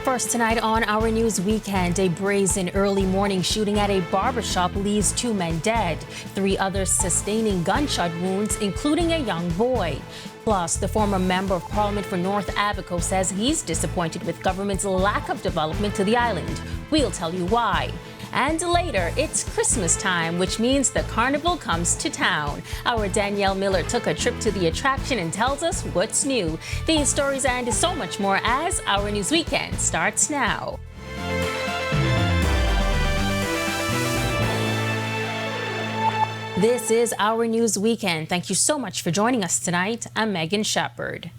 First tonight on Our News Weekend, a brazen early morning shooting at a barbershop leaves 2 men dead, 3 others sustaining gunshot wounds, including a young boy. Plus, the former member of parliament for North Abaco says he's disappointed with government's lack of development to the island. We'll tell you why. And later, it's Christmas time, which means the carnival comes to town. Our Danielle Miller took a trip to the attraction and tells us what's new. These stories and so much more as Our News Weekend starts now. This is Our News Weekend. Thank you so much for joining us tonight. I'm Megan Shepard.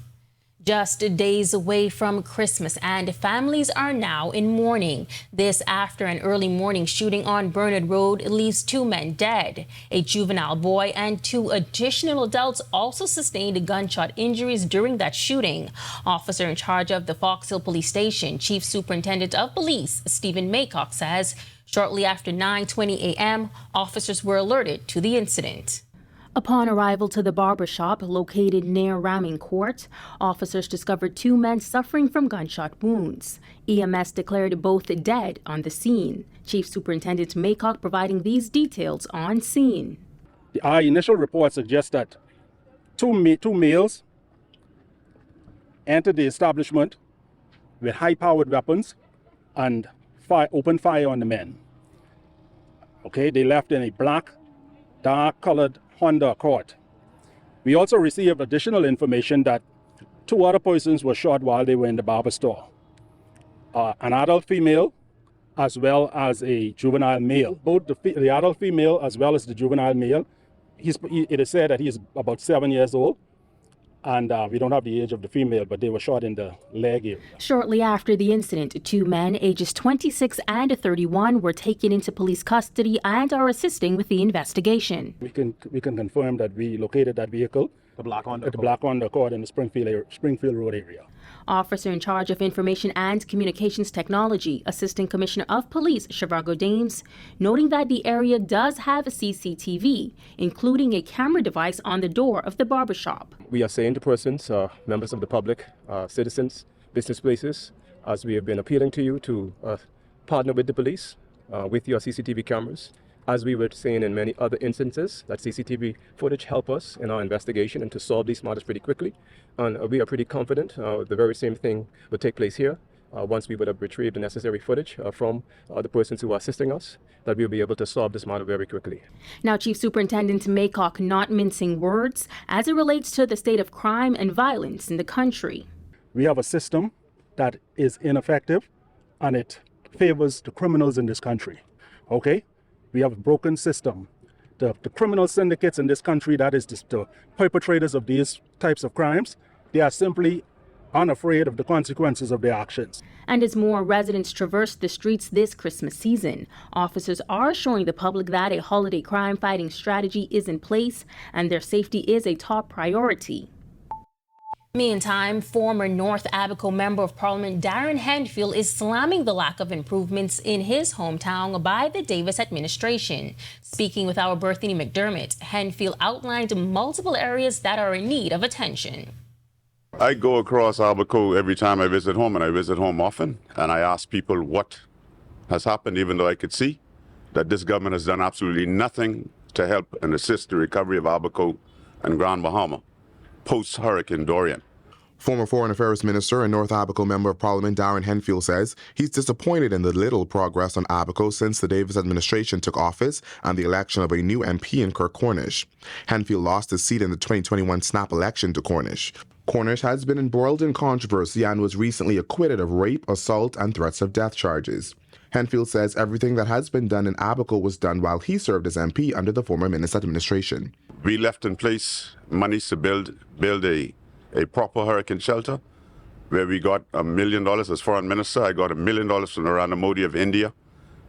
Just days away from Christmas and families are now in mourning. This after an early morning shooting on Bernard Road leaves 2 men dead. A juvenile boy and 2 additional adults also sustained gunshot injuries during that shooting. Officer in charge of the Fox Hill Police Station, Chief Superintendent of Police, Stephen Maycock, says shortly after 9:20 a.m., officers were alerted to the incident. Upon arrival to the barbershop located near Ramming Court, officers discovered 2 men suffering from gunshot wounds. EMS declared both dead on the scene. Chief Superintendent Maycock providing these details on scene. Our initial report suggests that two males entered the establishment with high-powered weapons and opened fire on the men. Okay, they left in a black, dark-colored Honda Accord. We also received additional information that 2 other persons were shot while they were in the barber store. An adult female as well as a juvenile male. Both the adult female as well as the juvenile male, it is said that he is about 7 years old. And we don't have the age of the female, but they were shot in the leg area. Shortly after the incident, 2 men, ages 26 and 31, were taken into police custody and are assisting with the investigation. We can confirm that we located that vehicle, the black Honda Accord, in the Springfield Road area. Officer in charge of Information and Communications Technology, Assistant Commissioner of Police Shivago Dames, noting that the area does have a CCTV, including a camera device on the door of the barbershop. We are saying to persons, members of the public, citizens, business places, as we have been appealing to you to partner with the police with your CCTV cameras. As we were saying in many other instances, that CCTV footage help us in our investigation and to solve these matters pretty quickly. And we are pretty confident the very same thing will take place here. Once we would have retrieved the necessary footage from the persons who are assisting us, that we'll be able to solve this matter very quickly. Now, Chief Superintendent Maycock not mincing words as it relates to the state of crime and violence in the country. We have a system that is ineffective and it favors the criminals in this country. Okay? We have a broken system. The criminal syndicates in this country, that is the perpetrators of these types of crimes, they are simply unafraid of the consequences of their actions. And as more residents traverse the streets this Christmas season, officers are assuring the public that a holiday crime-fighting strategy is in place and their safety is a top priority. Meantime, former North Abaco Member of Parliament Darren Henfield is slamming the lack of improvements in his hometown by the Davis administration. Speaking with our Berthany McDermott, Henfield outlined multiple areas that are in need of attention. I go across Abaco every time I visit home, and I visit home often, and I ask people what has happened, even though I could see that this government has done absolutely nothing to help and assist the recovery of Abaco and Grand Bahama post-Hurricane Dorian. Former Foreign Affairs Minister and North Abaco Member of Parliament Darren Henfield says he's disappointed in the little progress on Abaco since the Davis administration took office and the election of a new MP in Kirk Cornish. Henfield lost his seat in the 2021 snap election to Cornish. Cornish has been embroiled in controversy and was recently acquitted of rape, assault, and threats of death charges. Henfield says everything that has been done in Abaco was done while he served as MP under the former minister administration. We left in place monies to build a proper hurricane shelter, where we got $1 million as foreign minister. I got $1 million from Narendra Modi of India,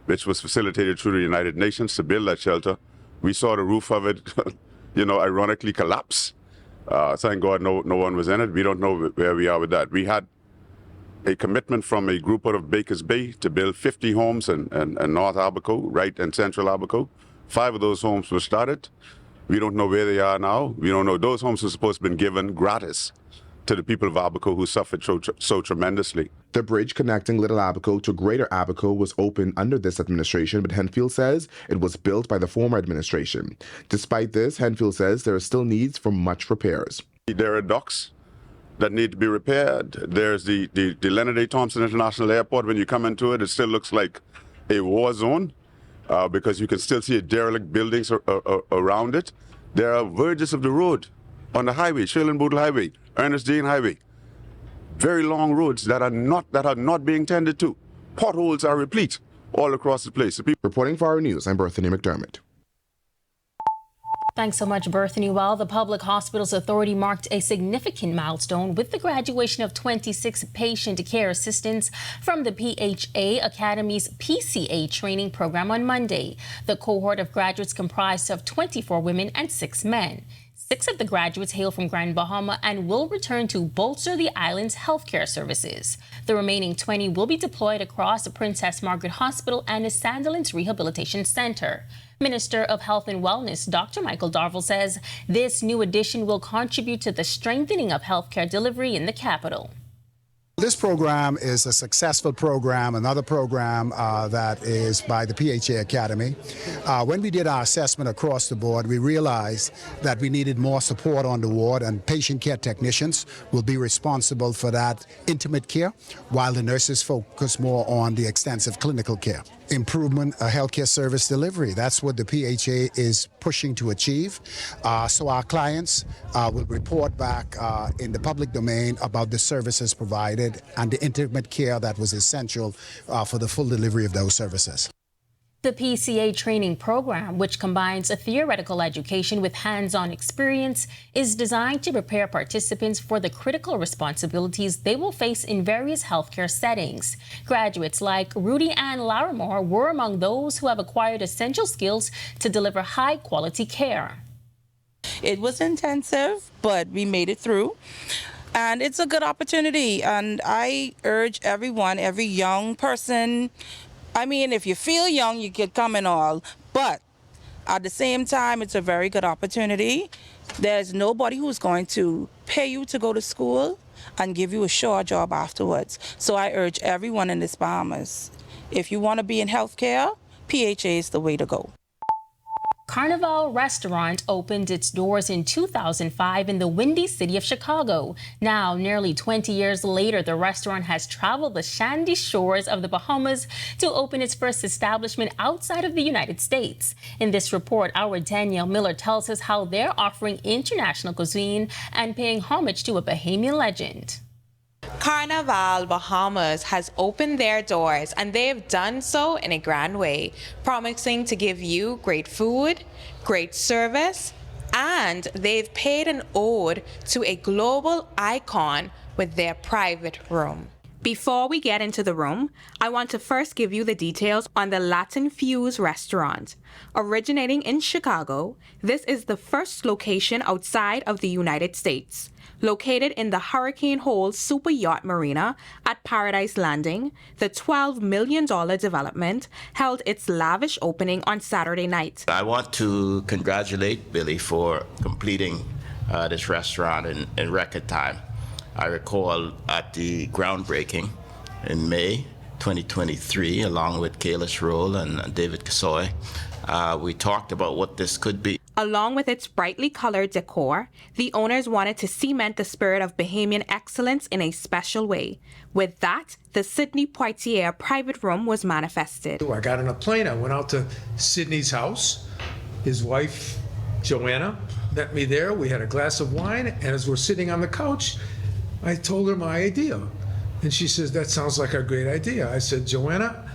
which was facilitated through the United Nations to build that shelter. We saw the roof of it, ironically collapse. Thank God no one was in it. We don't know where we are with that. We had a commitment from a group out of Baker's Bay to build 50 homes in North Abaco, right in Central Abaco. 5 of those homes were started. We don't know where they are now. We don't know. Those homes were supposed to have been given gratis to the people of Abaco who suffered so tremendously. The bridge connecting Little Abaco to Greater Abaco was opened under this administration, but Henfield says it was built by the former administration. Despite this, Henfield says there are still needs for much repairs. There are docks that need to be repaired. There's the Leonard A. Thompson International Airport. When you come into it, it still looks like a war zone because you can still see derelict buildings around it. There are verges of the road on the highway, Shailen-Bootle Highway, Ernest Jane Highway. Very long roads that are not being tended to. Potholes are replete all across the place. Reporting for Our News, I'm Berthany McDermott. Thanks so much, Berthany. Well, the Public Hospitals Authority marked a significant milestone with the graduation of 26 patient care assistants from the PHA Academy's PCA training program on Monday. The cohort of graduates comprised of 24 women and 6 men. 6 of the graduates hail from Grand Bahama and will return to bolster the island's healthcare services. The remaining 20 will be deployed across the Princess Margaret Hospital and the Sandilands Rehabilitation Center. Minister of Health and Wellness, Dr. Michael Darville, says this new addition will contribute to the strengthening of healthcare delivery in the capital. This program is a successful program, another program that is by the PHA Academy. When we did our assessment across the board, we realized that we needed more support on the ward, and patient care technicians will be responsible for that intimate care, while the nurses focus more on the extensive clinical care. Improvement of healthcare service delivery. That's what the PHA is pushing to achieve. So our clients will report back in the public domain about the services provided and the intimate care that was essential for the full delivery of those services. The PCA training program, which combines a theoretical education with hands-on experience, is designed to prepare participants for the critical responsibilities they will face in various healthcare settings. Graduates like Rudy Ann Larimore were among those who have acquired essential skills to deliver high-quality care. It was intensive, but we made it through. And it's a good opportunity. And I urge everyone, every young person, I mean, if you feel young, you can come and all, but at the same time, it's a very good opportunity. There's nobody who's going to pay you to go to school and give you a sure job afterwards. So I urge everyone in this Bahamas, if you want to be in healthcare, PHA is the way to go. Carnival Restaurant opened its doors in 2005 in the windy city of Chicago. Now, nearly 20 years later, the restaurant has traveled the sandy shores of the Bahamas to open its first establishment outside of the United States. In this report, our Danielle Miller tells us how they're offering international cuisine and paying homage to a Bahamian legend. Carnival Bahamas has opened their doors, and they have done so in a grand way, promising to give you great food, great service, and they've paid an ode to a global icon with their private room. Before we get into the room, I want to first give you the details on the Latin Fuse restaurant. Originating in Chicago, this is the first location outside of the United States. Located in the Hurricane Hole Super Yacht Marina at Paradise Landing, the $12 million development held its lavish opening on Saturday night. I want to congratulate Billy for completing this restaurant in record time. I recall at the groundbreaking in May 2023, along with Kalish Roll and David Kasoy, we talked about what this could be. Along with its brightly colored decor, the owners wanted to cement the spirit of Bahamian excellence in a special way. With that, the Sidney Poitier private room was manifested. I got on a plane, I went out to Sidney's house. His wife, Joanna, met me there. We had a glass of wine, and as we're sitting on the couch, I told her my idea. And she says, that sounds like a great idea. I said, Joanna,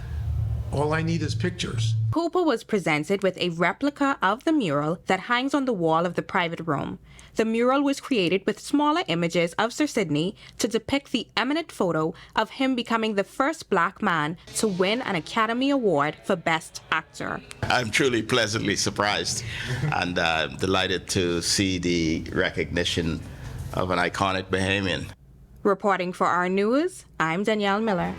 all I need is pictures. Cooper was presented with a replica of the mural that hangs on the wall of the private room. The mural was created with smaller images of Sir Sidney to depict the eminent photo of him becoming the first black man to win an Academy Award for Best Actor. I'm truly pleasantly surprised and delighted to see the recognition of an iconic Bahamian. Reporting for Our News, I'm Danielle Miller.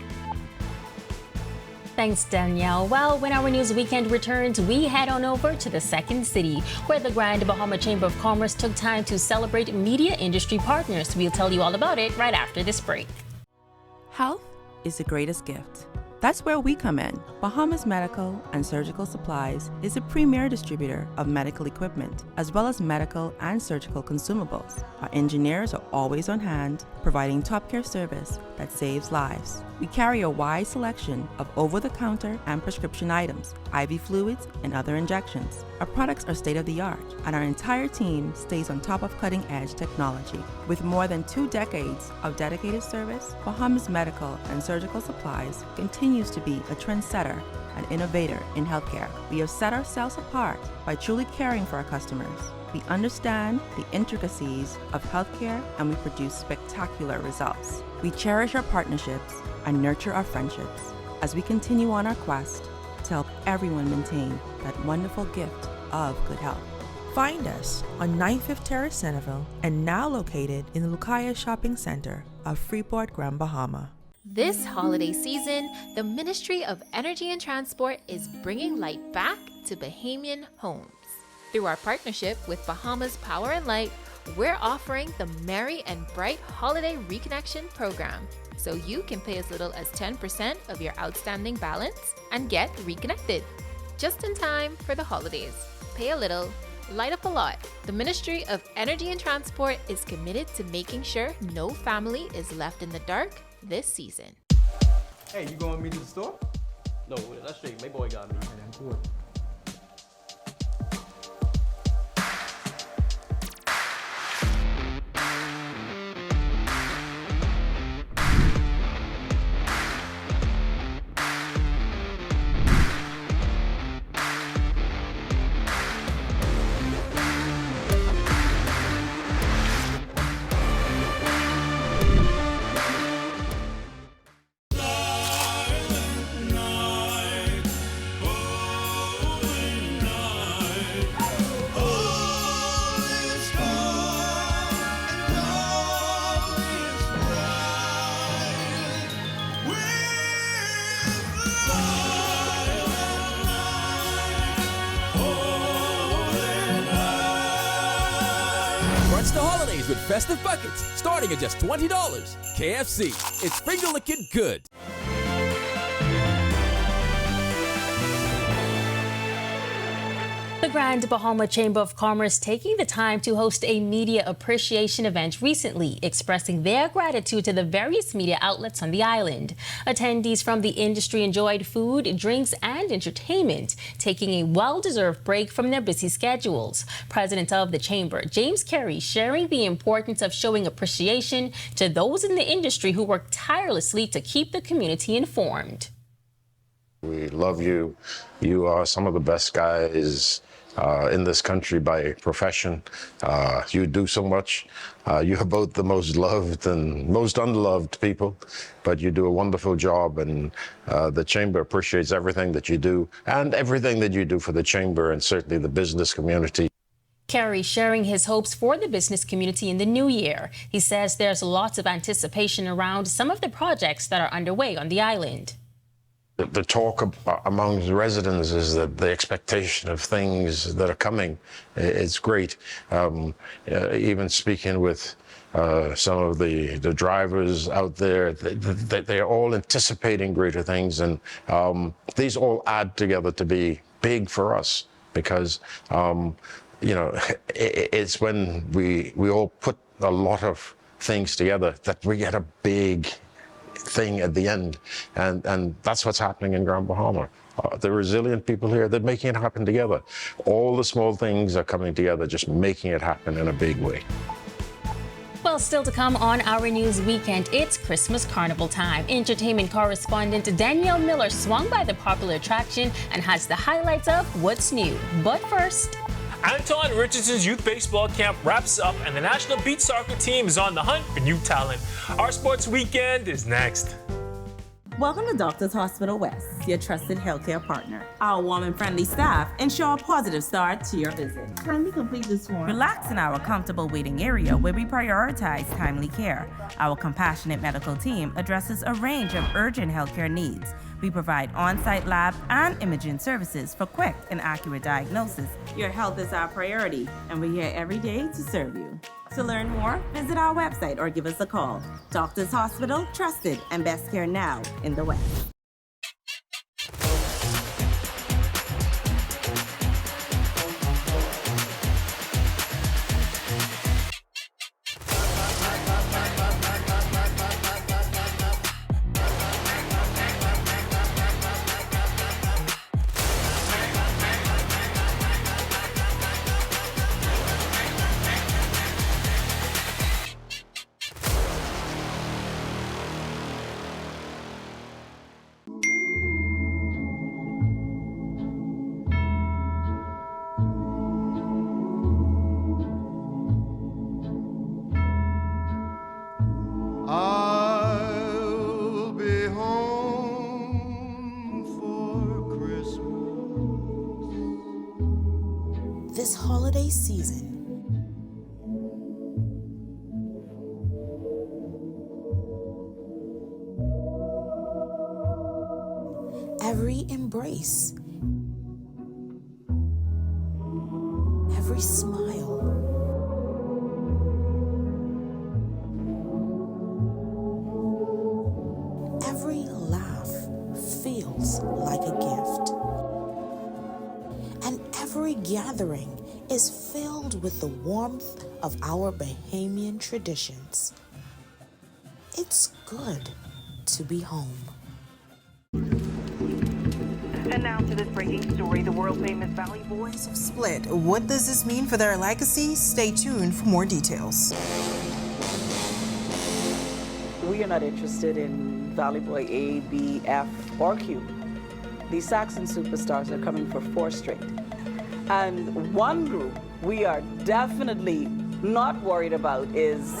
Thanks, Danielle. Well, when our news weekend returns, we head on over to the second city, where the Grand Bahama Chamber of Commerce took time to celebrate media industry partners. We'll tell you all about it right after this break. Health is the greatest gift. That's where we come in. Bahamas Medical and Surgical Supplies is a premier distributor of medical equipment, as well as medical and surgical consumables. Our engineers are always on hand, providing top care service that saves lives. We carry a wide selection of over-the-counter and prescription items, IV fluids, and other injections. Our products are state-of-the-art, and our entire team stays on top of cutting-edge technology. With more than 2 decades of dedicated service, Bahamas Medical and Surgical Supplies continues to be a trendsetter and innovator in healthcare. We have set ourselves apart by truly caring for our customers. We understand the intricacies of healthcare, and we produce spectacular results. We cherish our partnerships and nurture our friendships as we continue on our quest to help everyone maintain that wonderful gift of good health. Find us on 95th Terrace, Centerville, and now located in the Lucaya Shopping Center of Freeport, Grand Bahama. This holiday season, the Ministry of Energy and Transport is bringing light back to Bahamian homes. Through our partnership with Bahamas Power and Light, we're offering the Merry and Bright Holiday Reconnection Program, so you can pay as little as 10% of your outstanding balance and get reconnected. Just in time for the holidays. Pay a little, light up a lot. The Ministry of Energy and Transport is committed to making sure no family is left in the dark this season. Hey, you going with me to the store? No, that's straight. My boy got me. Cool. The holidays with festive buckets starting at just $20. KFC, it's finger-licking good. The Grand Bahama Chamber of Commerce taking the time to host a media appreciation event recently, expressing their gratitude to the various media outlets on the island. Attendees from the industry enjoyed food, drinks, and entertainment, taking a well-deserved break from their busy schedules. President of the Chamber, James Carey, sharing the importance of showing appreciation to those in the industry who work tirelessly to keep the community informed. We love you. You are some of the best guys in this country by profession. You do so much. You're both the most loved and most unloved people, but you do a wonderful job, and the Chamber appreciates everything that you do and everything that you do for the Chamber and certainly the business community. Carey sharing his hopes for the business community in the new year. He says there's lots of anticipation around some of the projects that are underway on the island. The talk among the residents is that the expectation of things that are coming is great. Even speaking with some of the drivers out there, they are all anticipating greater things, and these all add together to be big for us because it's when we all put a lot of things together that we get a big thing at the end, and that's what's happening in Grand Bahama. The resilient people here, they're making it happen together. All the small things are coming together, just making it happen in a big way. Well, still to come on Our News Weekend, it's Christmas Carnival time. Entertainment correspondent Danielle Miller swung by the popular attraction and has the highlights of what's new. But first, Anton Richardson's youth baseball camp wraps up and the National Beach Soccer team is on the hunt for new talent. Our sports weekend is next. Welcome to Doctors Hospital West, your trusted healthcare partner. Our warm and friendly staff ensure a positive start to your visit. Kindly complete this form. Relax in our comfortable waiting area where we prioritize timely care. Our compassionate medical team addresses a range of urgent healthcare needs. We provide on-site lab and imaging services for quick and accurate diagnosis. Your health is our priority, and we're here every day to serve you. To learn more, visit our website or give us a call. Doctors Hospital, trusted and best care now in the West. I'll be home for Christmas. This holiday season, every embrace, every smile, every laugh feels like a gift. And every gathering is filled with the warmth of our Bahamian traditions. It's good to be home. And now to this breaking story, the world-famous Valley Boys have split. What does this mean for their legacy? Stay tuned for more details. We are not interested in Valley Boy A, B, F, or Q. These Saxon superstars are coming for 4 straight. And one group we are definitely not worried about is...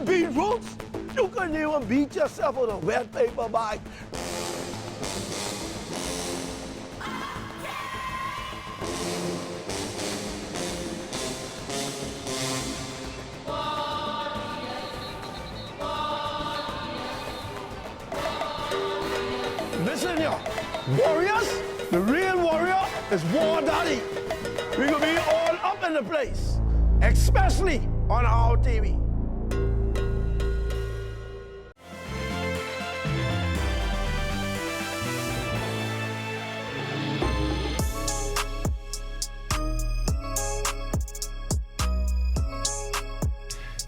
Beat Roots? You couldn't even beat yourself with a wet paper bag. Listen, y'all. Warriors, the real warrior is War Daddy. We're gonna be all up in the place, especially on our TV.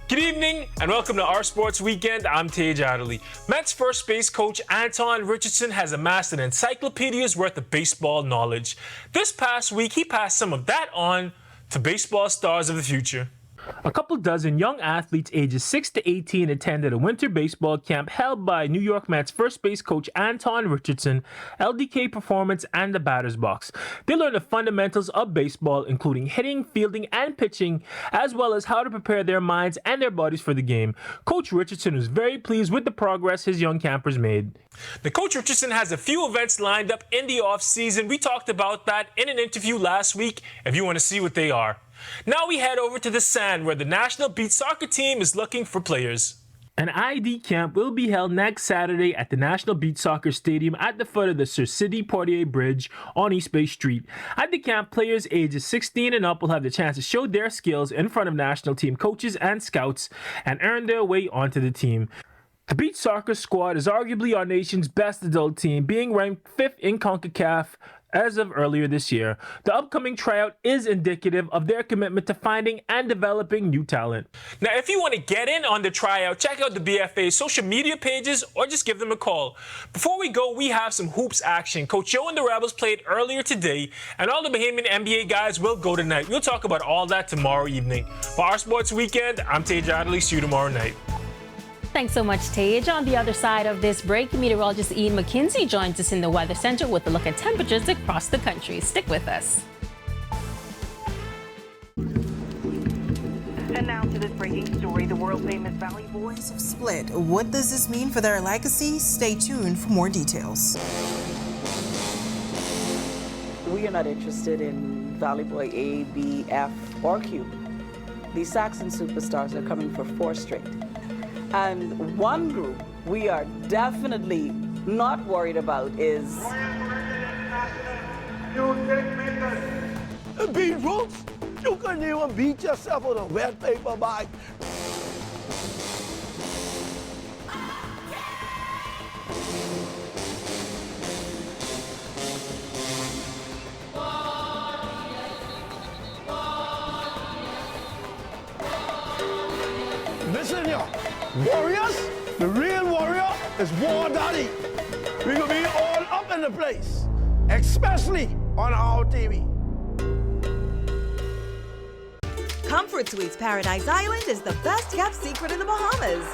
Good evening and welcome to Our Sports Weekend. I'm Tej Adderley. Mets first base coach Anton Richardson has amassed an encyclopedia's worth of baseball knowledge. This past week, he passed some of that on to baseball stars of the future. A couple dozen young athletes ages 6 to 18 attended a winter baseball camp held by New York Mets first base coach Anton Richardson, LDK Performance, and the batter's box. They learned the fundamentals of baseball, including hitting, fielding, and pitching, as well as how to prepare their minds and their bodies for the game. Coach Richardson was very pleased with the progress his young campers made. The Coach Richardson has a few events lined up in the off-season. We talked about that in an interview last week, if you want to see what they are. Now we head over to the Sand, where the National Beach Soccer team is looking for players. An ID camp will be held next Saturday at the National Beach Soccer Stadium at the foot of the Sir Sidney Poitier Bridge on East Bay Street. At the camp, players ages 16 and up will have the chance to show their skills in front of national team coaches and scouts and earn their way onto the team. The beach soccer squad is arguably our nation's best adult team, being ranked 5th in CONCACAF as of earlier this year. The upcoming tryout is indicative of their commitment to finding and developing new talent. Now, if you want to get in on the tryout, check out the BFA's social media pages or just give them a call. Before we go, we have some hoops action. Coach Joe and the Rebels played earlier today, and all the Bahamian NBA guys will go tonight. We'll talk about all that tomorrow evening. For Our Sports Weekend, I'm Tej Adderley. See you tomorrow night. Thanks so much, Tej. On the other side of this break, meteorologist Ian McKinsey joins us in the Weather Center with a look at temperatures across the country. Stick with us. And now to this break. breaking story. The world-famous Valley Boys have split. What does this mean for their legacy? Stay tuned for more details. We are not interested in Valley Boy A, B, F, or Q. The Saxon superstars are coming for 4 straight. And one group we are definitely not worried about is... Beat Roots, you couldn't even beat yourself with a wet paper bag. Listen here, warriors, the real warrior is War Daddy. We're gonna be all up in the place, especially on our TV. Comfort Suites Paradise Island is the best kept secret in the Bahamas.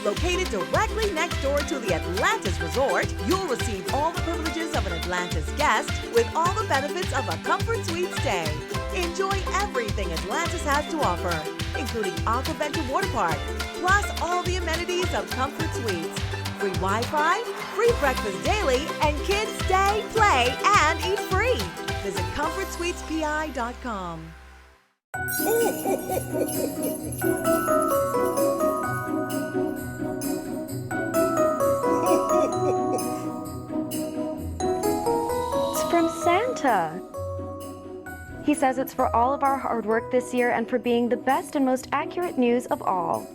Located directly next door to the Atlantis Resort, you'll receive all the privileges of an Atlantis guest with all the benefits of a Comfort Suite stay. Enjoy everything Atlantis has to offer, including Aquaventure Water Park, plus all the amenities of Comfort Suites. Free Wi-Fi, free breakfast daily, and kids stay, play, and eat free. Visit ComfortSuitesPI.com. It's from Santa. He says it's for all of our hard work this year and for being the best and most accurate news of all.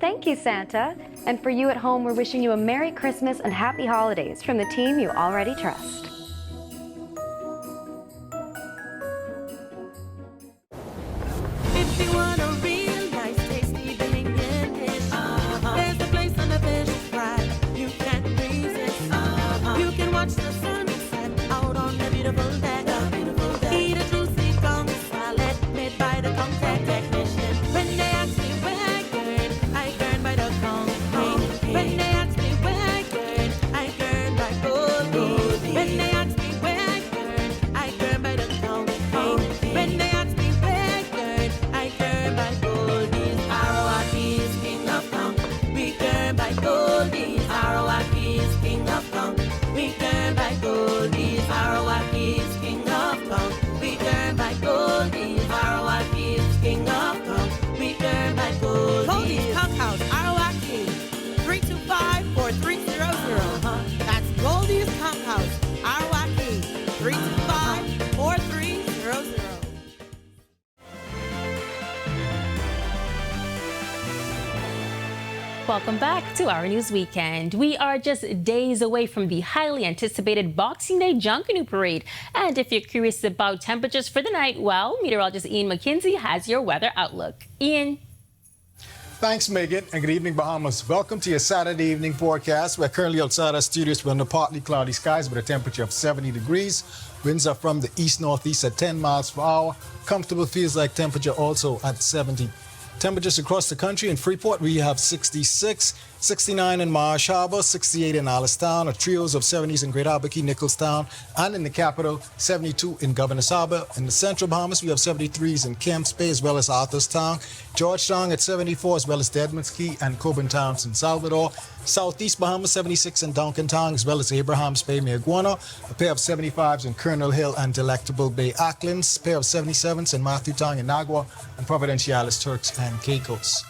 Thank you, Santa. And for you at home, we're wishing you a Merry Christmas and Happy Holidays from the team you already trust. If you want a real nice, tasty Bahamian dish, there's a place on the fish fry you can't resist. You can watch the sunset out on the beautiful deck. Eat a juicy conch salad made by the contact technician. When they ask me where I burn by the conch. When they ask me where I burn by Goldie. When they ask me where I burn by the conch. When they ask me where I burn by Goldie's. Arawaki is king of conch. We burn by Goldie's. Arawaki is king of conch. We burn by Goldie's. Arawaki is king of conch. We burn by Goldie's. Arawaki is king of conch. We burn by Goldie's. Goldie's Conch House, Arawaki. 325-4300. That's Goldie's Conch House, Arawaki. 325-4300. Welcome back to Our News Weekend. We are just days away from the highly anticipated Boxing Day Junkanoo Parade. And if you're curious about temperatures for the night, well, meteorologist Ian McKenzie has your weather outlook. Ian. Thanks, Megan, and good evening, Bahamas. Welcome to your Saturday evening forecast. We're currently outside our studios under partly cloudy skies with a temperature of 70 degrees. Winds are from the east-northeast at 10 miles per hour. Comfortable feels-like temperature also at 70. Temperatures across the country: in Freeport, we have 66, 69 in Marsh Harbor, 68 in Alistown, a trios of 70s in Great Abaco, Nicholstown, and in the capital, 72 in Governor's Harbor. In the central Bahamas, we have 73s in Kemps Bay as well as Arthurstown, Georgetown at 74 as well as Deadman's Key and Coburn Towns in Salvador. Southeast Bahamas, 76 in Duncantown as well as Abrahams Bay, Mayaguana, a pair of 75s in Colonel Hill and Delectable Bay, Acklands, a pair of 77s in Matthewtown, Inagua, and Providenciales, Turks and Caicos.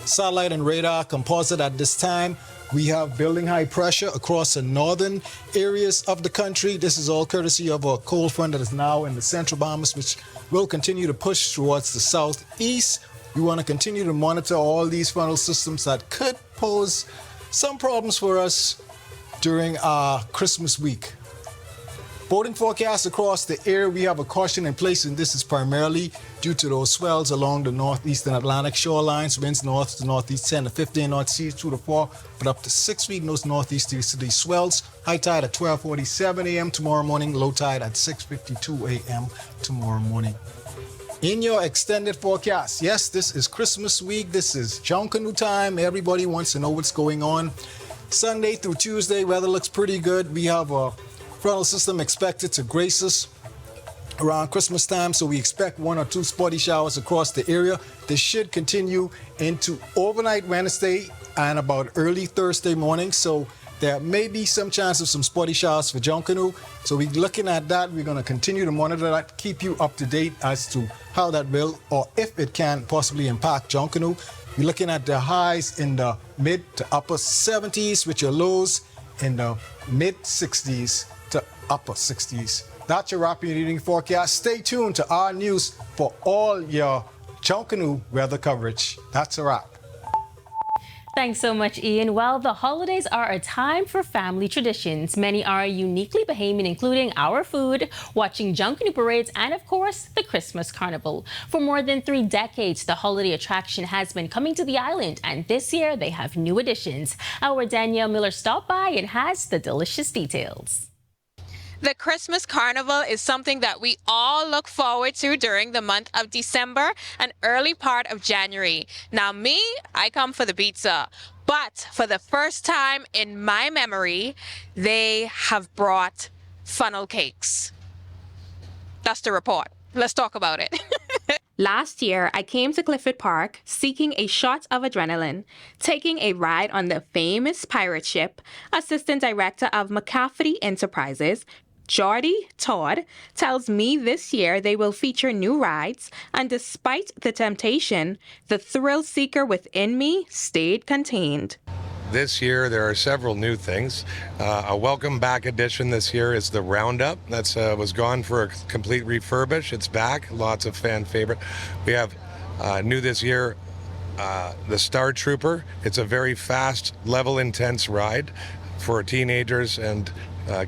Satellite and radar composite at this time. We have building high pressure across the northern areas of the country. This is all courtesy of a cold front that is now in the central Bahamas, which will continue to push towards the southeast. We want to continue to monitor all these frontal systems that could pose some problems for us during our Christmas week. Boating forecast across the area, we have a caution in place, and this is primarily due to those swells along the northeastern Atlantic shorelines. Winds north to northeast 10 to 15 knots, seas 2 to 4, but up to 6 feet in those northeasterly swells. High tide at 12:47 a.m. tomorrow morning, low tide at 6:52 a.m. tomorrow morning. In your extended forecast, yes, this is Christmas week. This is Junkanoo time. Everybody wants to know what's going on. Sunday through Tuesday, weather looks pretty good. We have a frontal system expected to grace us around Christmas time, so we expect 1 or 2 spotty showers across the area. This should continue into overnight Wednesday and about early Thursday morning, so there may be some chance of some spotty showers for Junkanoo. So we're looking at that. We're going to continue to monitor that, keep you up to date as to how that will, or if it can possibly impact Junkanoo. We're looking at the highs in the mid to upper 70s with your lows in the mid 60s to upper 60s. That's your rapid reading forecast. Stay tuned to our news for all your Junkanoo weather coverage. That's a wrap. Thanks so much, Ian. Well, the holidays are a time for family traditions. Many are uniquely Bahamian, including our food, watching Junkanoo parades, and of course, the Christmas Carnival. For more than 3 decades, the holiday attraction has been coming to the island, and this year they have new additions. Our Danielle Miller stopped by and has the delicious details. The Christmas Carnival is something that we all look forward to during the month of December and early part of January. Now me, I come for the pizza, but for the first time in my memory, they have brought funnel cakes. That's the report. Let's talk about it. Last year, I came to Clifford Park seeking a shot of adrenaline, taking a ride on the famous pirate ship. Assistant Director of McCafferty Enterprises, Jordy Todd, tells me this year they will feature new rides, and despite the temptation, the thrill seeker within me stayed contained. This year, there are several new things. A welcome back addition this year is the Roundup. That's was gone for a complete refurbish. It's back. Lots of fan favorite. We have new this year, the Star Trooper. It's a very fast, level, intense ride for teenagers and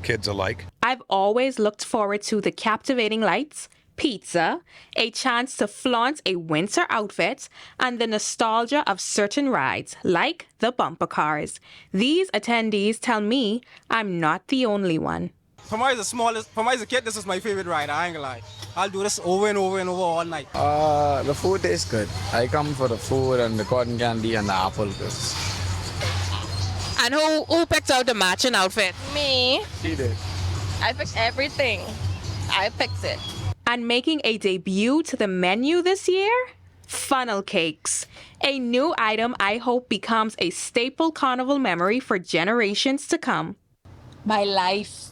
kids alike. I've always looked forward to the captivating lights, pizza, a chance to flaunt a winter outfit, and the nostalgia of certain rides, like the bumper cars. These attendees tell me I'm not the only one. For me as a kid, this is my favorite ride, I ain't gonna lie. I'll do this over and over and over all night. The food is good. I come for the food and the cotton candy and the apple crisp. And who picked out the matching outfit? Me. She did. I picked everything. I picked it. And making a debut to the menu this year? Funnel cakes. A new item I hope becomes a staple carnival memory for generations to come. My life.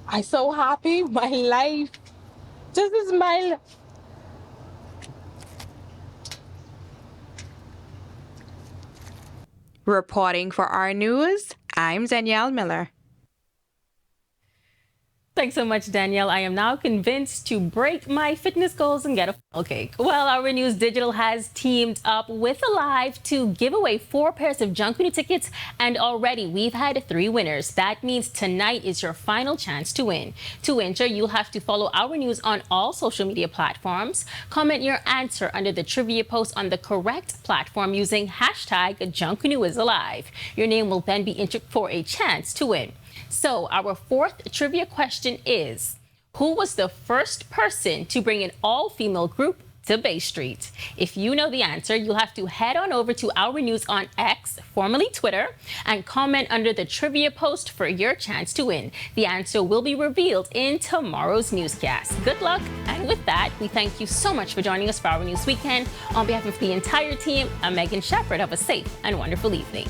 I'm so happy. My life. Just a smile. Reporting for Our News, I'm Danielle Miller. Thanks so much, Danielle. I am now convinced to break my fitness goals and get a funnel cake. Well, Our News Digital has teamed up with Alive to give away 4 pairs of Junkanoo tickets, and already we've had 3 winners. That means tonight is your final chance to win. To enter, you'll have to follow Our News on all social media platforms. Comment your answer under the trivia post on the correct platform using hashtag JunkanooIsAlive. Your name will then be entered for a chance to win. So our 4th trivia question is, who was the first person to bring an all-female group to Bay Street? If you know the answer, you'll have to head on over to Our News on X, formerly Twitter, and comment under the trivia post for your chance to win. The answer will be revealed in tomorrow's newscast. Good luck, and with that, we thank you so much for joining us for Our News Weekend. On behalf of the entire team, I'm Megan Shepherd. Have a safe and wonderful evening.